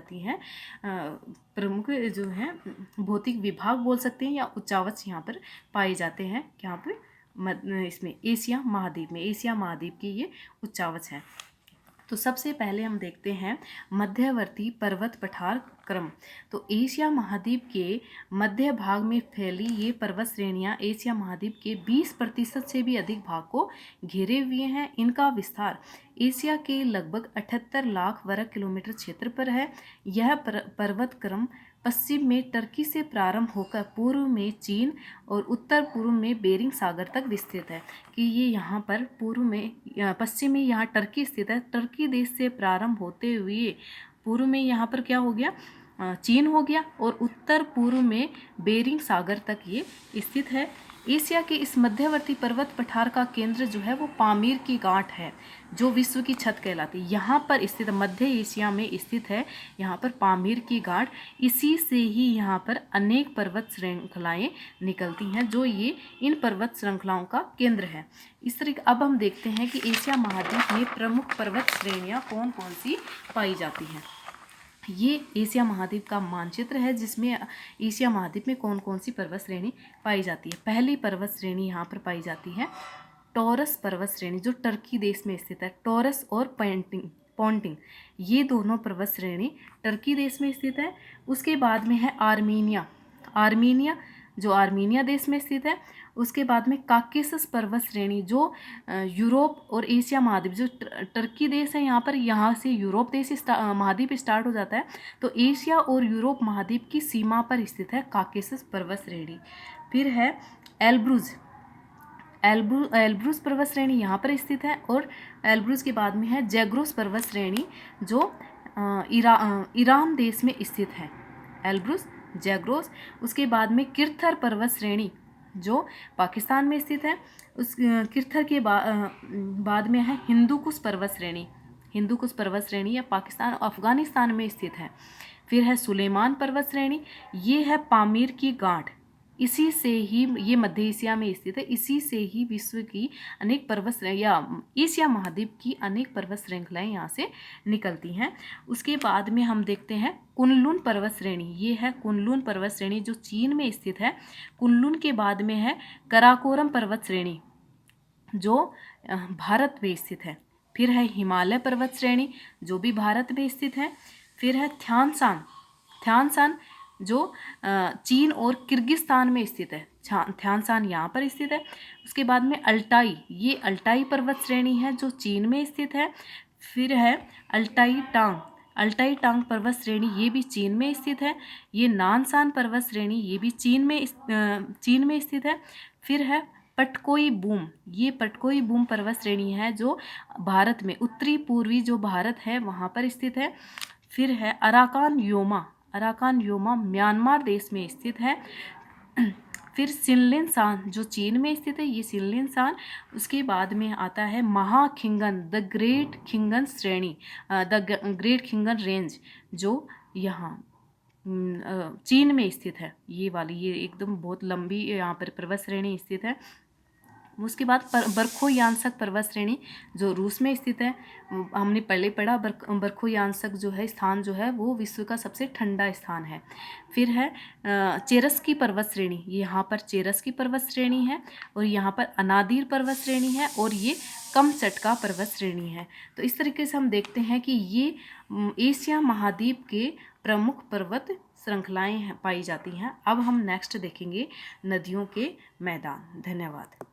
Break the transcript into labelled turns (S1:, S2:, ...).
S1: जाती हैं। प्रमुख जो है भौतिक विभाग बोल सकते हैं या उच्चावच यहाँ पर पाए जाते हैं। यहाँ पर इसमें एशिया महाद्वीप की ये उच्चावच है। तो सबसे पहले हम देखते हैं मध्यवर्ती पर्वत पठार क्रम। तो एशिया महाद्वीप के मध्य भाग में फैली ये पर्वत श्रेणियां एशिया महाद्वीप के 20% से भी अधिक भाग को घेरे हुए हैं। इनका विस्तार एशिया के लगभग 78 लाख वर्ग किलोमीटर क्षेत्र पर है। यह पर्वत क्रम पश्चिम में टर्की से प्रारंभ होकर पूर्व में चीन और उत्तर पूर्व में बेरिंग सागर तक विस्तृत है। कि ये यहाँ पर पूर्व में पश्चिम में यहाँ टर्की स्थित है। टर्की देश से प्रारंभ होते हुए पूर्व में यहाँ पर क्या हो गया, चीन हो गया, और उत्तर पूर्व में बेरिंग सागर तक ये स्थित है। एशिया के इस मध्यवर्ती पर्वत पठार का केंद्र जो है वो पामीर की गांठ है, जो विश्व की छत कहलाती है। यहाँ पर स्थित मध्य एशिया में स्थित है यहाँ पर पामीर की गांठ। इसी से ही यहाँ पर अनेक पर्वत श्रृंखलाएं निकलती हैं, जो ये इन पर्वत श्रृंखलाओं का केंद्र है। इस तरीके अब हम देखते हैं कि एशिया महाद्वीप में प्रमुख पर्वत श्रेणियाँ कौन कौन सी पाई जाती हैं। ये एशिया महाद्वीप का मानचित्र है, जिसमें एशिया महाद्वीप में कौन कौन सी पर्वत श्रेणी पाई जाती है। पहली पर्वत श्रेणी यहाँ पर पाई जाती है टॉरस पर्वत श्रेणी, जो टर्की देश में स्थित है। टॉरस और पॉन्टिंग ये दोनों पर्वत श्रेणी टर्की देश में स्थित है। उसके बाद में है आर्मीनिया जो आर्मीनिया देश में स्थित है। उसके बाद में काकेसस पर्वत श्रेणी, जो यूरोप और एशिया महाद्वीप, जो टर्की देश है यहाँ पर, यहाँ से यूरोप देश महाद्वीप स्टार्ट हो जाता है, तो एशिया और यूरोप महाद्वीप की सीमा पर स्थित है काकेसस पर्वत श्रेणी। फिर है एल्ब्रूज पर्वत श्रेणी यहाँ पर स्थित है, और एल्ब्रूज के बाद में है जैग्रोस पर्वत श्रेणी, जो ईरान देश में स्थित है। Elburz, Zagros. उसके बाद में किर्थर पर्वत श्रेणी, जो पाकिस्तान में स्थित है। उस किर्थर के बाद में है हिंदुकुश पर्वत श्रेणी या पाकिस्तान अफगानिस्तान में स्थित है। फिर है सुलेमान पर्वत श्रेणी, ये है पामीर की गांठ। इसी से ही ये मध्य एशिया में स्थित है। इसी से ही विश्व की अनेक पर्वत या एशिया महाद्वीप की अनेक पर्वत श्रृंखलाएं यहाँ से निकलती हैं। उसके बाद में हम देखते हैं कुनलुन पर्वत श्रेणी। ये है कुनलुन पर्वत श्रेणी, जो चीन में स्थित है। कुनलुन के बाद में है कराकोरम पर्वत श्रेणी, जो भारत में स्थित है। फिर है हिमालय पर्वत श्रेणी, जो भी भारत में स्थित है। फिर है थ्यानसान, जो चीन और किर्गिस्तान में स्थित है। थ्यानसान यहाँ पर स्थित है। उसके बाद में ये अल्टाई पर्वत श्रेणी है, जो चीन में स्थित है। फिर है अल्टाई टांग पर्वत श्रेणी, ये भी चीन में स्थित है। ये नानसान पर्वत श्रेणी, ये भी चीन में स्थित है। फिर है पटकोई बूम पर्वत श्रेणी है, जो भारत में उत्तरी पूर्वी जो भारत है वहाँ पर स्थित है। फिर है अराकान योमा म्यांमार देश में स्थित है। फिर सिनलिनसान, जो चीन में स्थित है, ये सिनलिनसान। उसके बाद में आता है महाखिंगन, द ग्रेट खिंगन श्रेणी, द ग्रेट खिंगन रेंज, जो यहाँ चीन में स्थित है। ये एकदम बहुत लंबी यहाँ पर पर्वत श्रेणी स्थित है। उसके बाद बर्खोयांसक पर्वत श्रेणी, जो रूस में स्थित है। हमने पहले पढ़ा बर्खोयांसक जो है स्थान जो है वो विश्व का सबसे ठंडा स्थान है। फिर है चेरस्की पर्वत श्रेणी, यहाँ पर चेरस्की पर्वत श्रेणी है, और यहाँ पर अनादीर पर्वत श्रेणी है, और ये कमचटका पर्वत श्रेणी है। तो इस तरीके से हम देखते हैं कि ये एशिया महाद्वीप के प्रमुख पर्वत श्रृंखलाएं पाई जाती हैं। अब हम नेक्स्ट देखेंगे नदियों के मैदान। धन्यवाद।